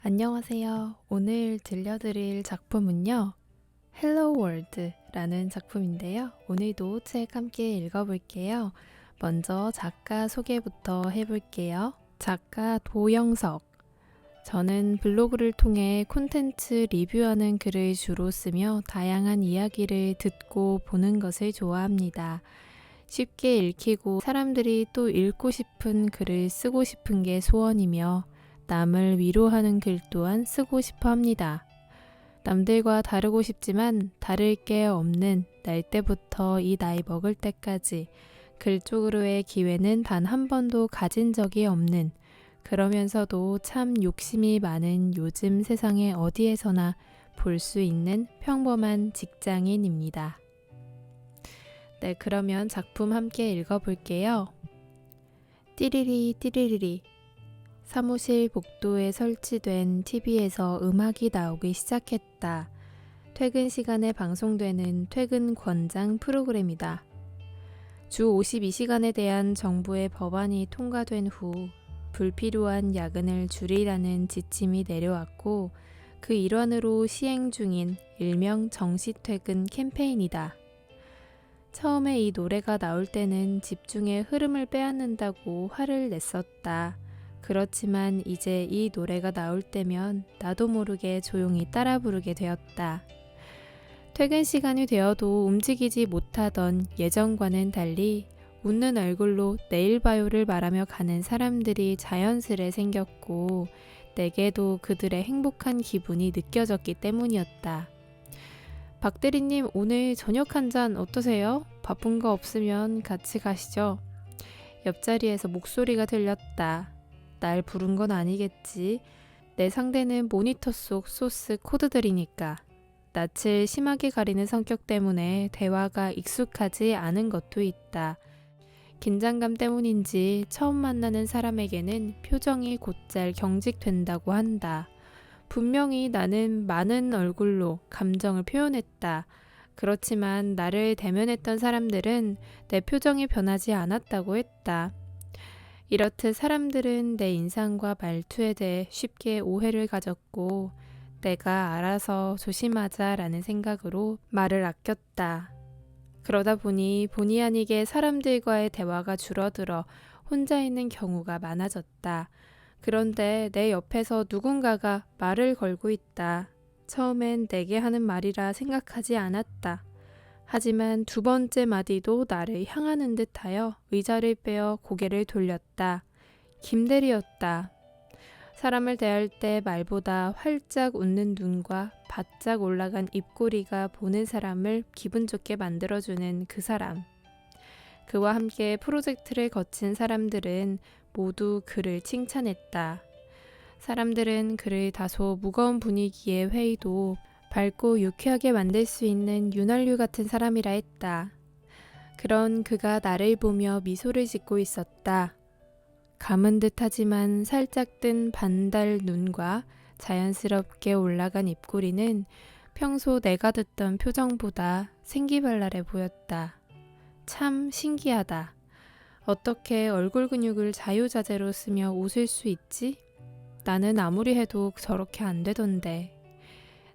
안녕하세요. 오늘 들려드릴 작품은요. 헬로 월드라는 작품인데요. 오늘도 책 함께 읽어볼게요. 먼저 작가 소개부터 해볼게요. 작가 도영석. 저는 블로그를 통해 콘텐츠 리뷰하는 글을 주로 쓰며 다양한 이야기를 듣고 보는 것을 좋아합니다. 쉽게 읽히고 사람들이 또 읽고 싶은 글을 쓰고 싶은 게 소원이며 남을 위로하는 글 또한 쓰고 싶어 합니다. 남들과 다르고 싶지만 다를 게 없는 날 때부터 이 나이 먹을 때까지 글 쪽으로의 기회는 단 한 번도 가진 적이 없는, 그러면서도 참 욕심이 많은 요즘 세상에 어디에서나 볼 수 있는 평범한 직장인입니다. 네, 그러면 작품 함께 읽어볼게요. 띠리리 띠리리리. 사무실 복도에 설치된 TV에서 음악이 나오기 시작했다. 퇴근 시간에 방송되는 퇴근 권장 프로그램이다. 주 52시간에 대한 정부의 법안이 통과된 후 불필요한 야근을 줄이라는 지침이 내려왔고, 그 일환으로 시행 중인 일명 정시퇴근 캠페인이다. 처음에 이 노래가 나올 때는 집중의 흐름을 빼앗는다고 화를 냈었다. 그렇지만 이제 이 노래가 나올 때면 나도 모르게 조용히 따라 부르게 되었다. 퇴근 시간이 되어도 움직이지 못하던 예전과는 달리 웃는 얼굴로 내일 봐요를 말하며 가는 사람들이 자연스레 생겼고, 내게도 그들의 행복한 기분이 느껴졌기 때문이었다. 박 대리님, 오늘 저녁 한 잔 어떠세요? 바쁜 거 없으면 같이 가시죠. 옆자리에서 목소리가 들렸다. 날 부른 건 아니겠지. 내 상대는 모니터 속 소스 코드들이니까. 낯을 심하게 가리는 성격 때문에 대화가 익숙하지 않은 것도 있다. 긴장감 때문인지 처음 만나는 사람에게는 표정이 곧잘 경직된다고 한다. 분명히 나는 많은 얼굴로 감정을 표현했다. 그렇지만 나를 대면했던 사람들은 내 표정이 변하지 않았다고 했다. 이렇듯 사람들은 내 인상과 말투에 대해 쉽게 오해를 가졌고, 내가 알아서 조심하자라는 생각으로 말을 아꼈다. 그러다 보니 본의 아니게 사람들과의 대화가 줄어들어 혼자 있는 경우가 많아졌다. 그런데 내 옆에서 누군가가 말을 걸고 있다. 처음엔 내게 하는 말이라 생각하지 않았다. 하지만 두 번째 마디도 나를 향하는 듯하여 의자를 빼어 고개를 돌렸다. 김대리였다. 사람을 대할 때 말보다 활짝 웃는 눈과 바짝 올라간 입꼬리가 보는 사람을 기분 좋게 만들어주는 그 사람. 그와 함께 프로젝트를 거친 사람들은 모두 그를 칭찬했다. 사람들은 그를 다소 무거운 분위기의 회의도 밝고 유쾌하게 만들 수 있는 윤활유 같은 사람이라 했다. 그런 그가 나를 보며 미소를 짓고 있었다. 감은 듯하지만 살짝 뜬 반달 눈과 자연스럽게 올라간 입꼬리는 평소 내가 듣던 표정보다 생기발랄해 보였다. 참 신기하다. 어떻게 얼굴 근육을 자유자재로 쓰며 웃을 수 있지? 나는 아무리 해도 저렇게 안 되던데.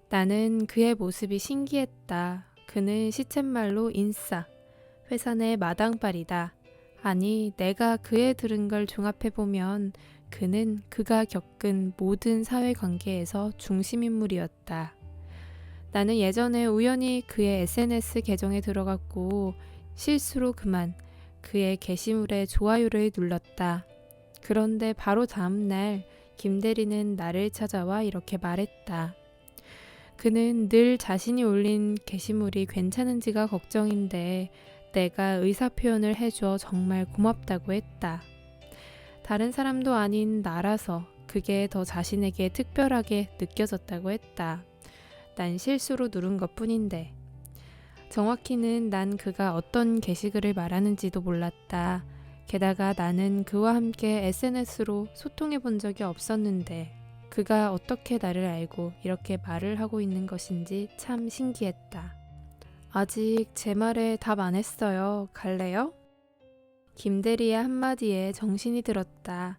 나는 그의 모습이 신기했다. 그는 시쳇말로 인싸, 회사 내 마당발이다. 아니, 내가 그에 들은 걸 종합해보면 그는 그가 겪은 모든 사회관계에서 중심인물이었다. 나는 예전에 우연히 그의 SNS 계정에 들어갔고 실수로 그만 그의 게시물에 좋아요를 눌렀다. 그런데 바로 다음날 김 대리는 나를 찾아와 이렇게 말했다. 그는 늘 자신이 올린 게시물이 괜찮은지가 걱정인데 내가 의사표현을 해줘 정말 고맙다고 했다. 다른 사람도 아닌 나라서 그게 더 자신에게 특별하게 느껴졌다고 했다. 난 실수로 누른 것뿐인데. 정확히는 난 그가 어떤 게시글을 말하는지도 몰랐다. 게다가 나는 그와 함께 SNS로 소통해 본 적이 없었는데 그가 어떻게 나를 알고 이렇게 말을 하고 있는 것인지 참 신기했다. 아직 제 말에 답 안 했어요. 갈래요? 김대리의 한마디에 정신이 들었다.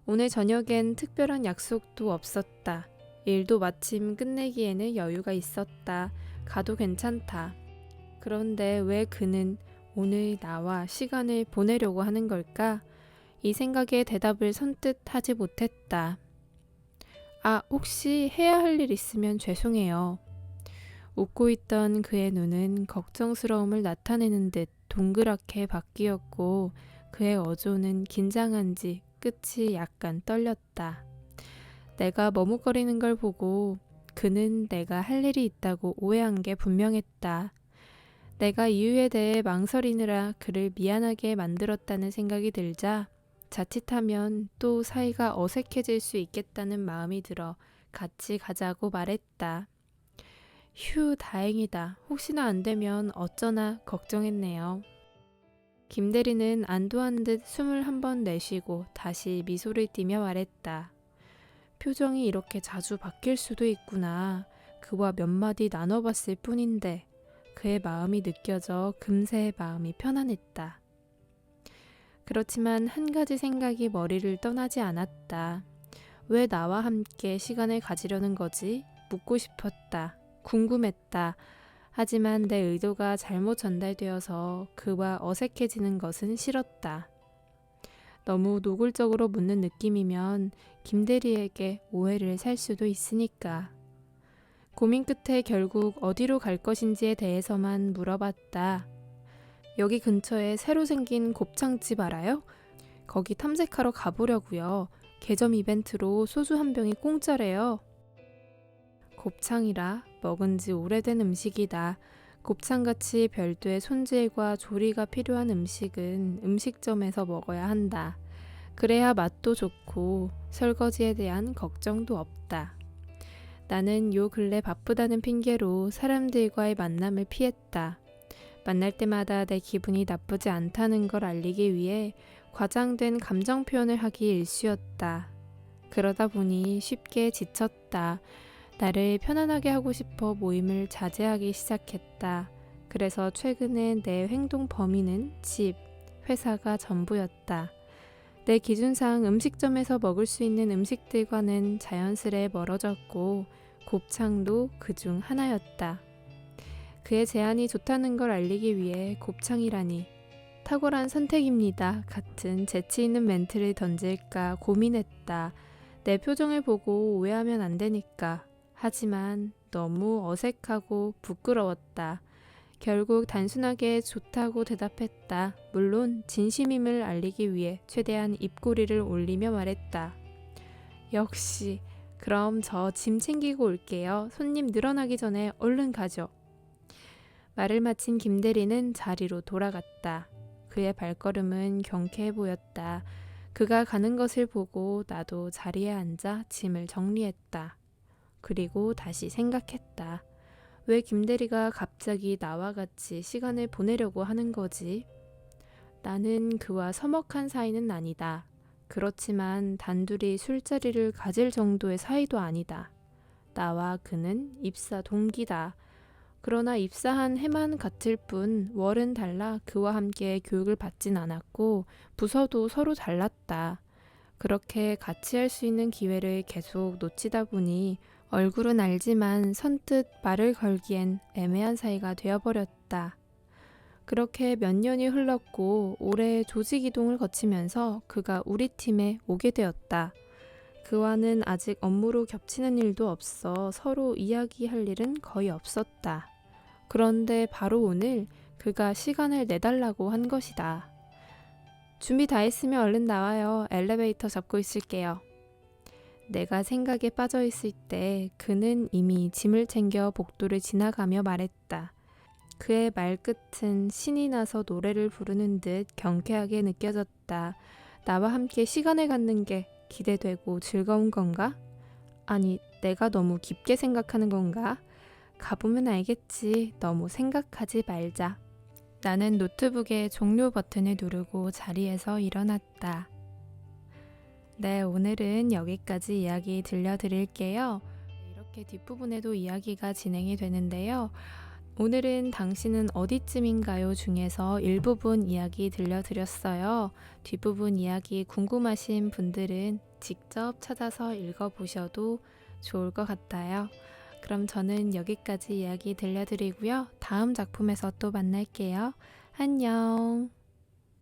오늘 저녁엔 특별한 약속도 없었다. 일도 마침 끝내기에는 여유가 있었다. 가도 괜찮다. 그런데 왜 그는 오늘 나와 시간을 보내려고 하는 걸까? 이 생각에 대답을 선뜻 하지 못했다. 아, 혹시 해야 할 일 있으면 죄송해요. 웃고 있던 그의 눈은 걱정스러움을 나타내는 듯 동그랗게 바뀌었고 그의 어조는 긴장한지 끝이 약간 떨렸다. 내가 머뭇거리는 걸 보고 그는 내가 할 일이 있다고 오해한 게 분명했다. 내가 이유에 대해 망설이느라 그를 미안하게 만들었다는 생각이 들자 자칫하면 또 사이가 어색해질 수 있겠다는 마음이 들어 같이 가자고 말했다. 휴, 다행이다. 혹시나 안 되면 어쩌나 걱정했네요. 김대리는 안도한 듯 숨을 한 번 내쉬고 다시 미소를 띠며 말했다. 표정이 이렇게 자주 바뀔 수도 있구나. 그와 몇 마디 나눠봤을 뿐인데 그의 마음이 느껴져 금세 마음이 편안했다. 그렇지만 한 가지 생각이 머리를 떠나지 않았다. 왜 나와 함께 시간을 가지려는 거지? 묻고 싶었다. 궁금했다. 하지만 내 의도가 잘못 전달되어서 그와 어색해지는 것은 싫었다. 너무 노골적으로 묻는 느낌이면 김대리에게 오해를 살 수도 있으니까. 고민 끝에 결국 어디로 갈 것인지에 대해서만 물어봤다. 여기 근처에 새로 생긴 곱창집 알아요? 거기 탐색하러 가보려고요. 개점 이벤트로 소주 한 병이 공짜래요. 곱창이라 먹은 지 오래된 음식이다. 곱창같이 별도의 손질과 조리가 필요한 음식은 음식점에서 먹어야 한다. 그래야 맛도 좋고 설거지에 대한 걱정도 없다. 나는 요 근래 바쁘다는 핑계로 사람들과의 만남을 피했다. 만날 때마다 내 기분이 나쁘지 않다는 걸 알리기 위해 과장된 감정 표현을 하기 일쑤였다. 그러다 보니 쉽게 지쳤다. 나를 편안하게 하고 싶어 모임을 자제하기 시작했다. 그래서 최근에 내 행동 범위는 집, 회사가 전부였다. 내 기준상 음식점에서 먹을 수 있는 음식들과는 자연스레 멀어졌고 곱창도 그중 하나였다. 그의 제안이 좋다는 걸 알리기 위해 곱창이라니 탁월한 선택입니다 같은 재치 있는 멘트를 던질까 고민했다. 내 표정을 보고 오해하면 안 되니까. 하지만 너무 어색하고 부끄러웠다. 결국 단순하게 좋다고 대답했다. 물론 진심임을 알리기 위해 최대한 입꼬리를 올리며 말했다. 역시. 그럼 저 짐 챙기고 올게요. 손님 늘어나기 전에 얼른 가죠. 말을 마친 김대리는 자리로 돌아갔다. 그의 발걸음은 경쾌해 보였다. 그가 가는 것을 보고 나도 자리에 앉아 짐을 정리했다. 그리고 다시 생각했다. 왜 김대리가 갑자기 나와 같이 시간을 보내려고 하는 거지? 나는 그와 서먹한 사이는 아니다. 그렇지만 단둘이 술자리를 가질 정도의 사이도 아니다. 나와 그는 입사 동기다. 그러나 입사한 해만 같을 뿐 월은 달라 그와 함께 교육을 받진 않았고 부서도 서로 달랐다. 그렇게 같이 할 수 있는 기회를 계속 놓치다 보니 얼굴은 알지만 선뜻 말을 걸기엔 애매한 사이가 되어버렸다. 그렇게 몇 년이 흘렀고 올해 조직 이동을 거치면서 그가 우리 팀에 오게 되었다. 그와는 아직 업무로 겹치는 일도 없어 서로 이야기할 일은 거의 없었다. 그런데 바로 오늘 그가 시간을 내달라고 한 것이다. 준비 다 했으면 얼른 나와요. 엘리베이터 잡고 있을게요. 내가 생각에 빠져 있을 때 그는 이미 짐을 챙겨 복도를 지나가며 말했다. 그의 말끝은 신이 나서 노래를 부르는 듯 경쾌하게 느껴졌다. 나와 함께 시간을 갖는 게 기대되고 즐거운 건가? 아니, 내가 너무 깊게 생각하는 건가? 가보면 알겠지. 너무 생각하지 말자. 나는 노트북의 종료 버튼을 누르고 자리에서 일어났다. 네, 오늘은 여기까지 이야기 들려드릴게요. 이렇게 뒷부분에도 이야기가 진행이 되는데요. 오늘은 당신은 어디쯤인가요? 중에서 일부분 이야기 들려드렸어요. 뒷부분 이야기 궁금하신 분들은 직접 찾아서 읽어보셔도 좋을 것 같아요. 그럼 저는 여기까지 이야기 들려드리고요. 다음 작품에서 또 만날게요. 안녕.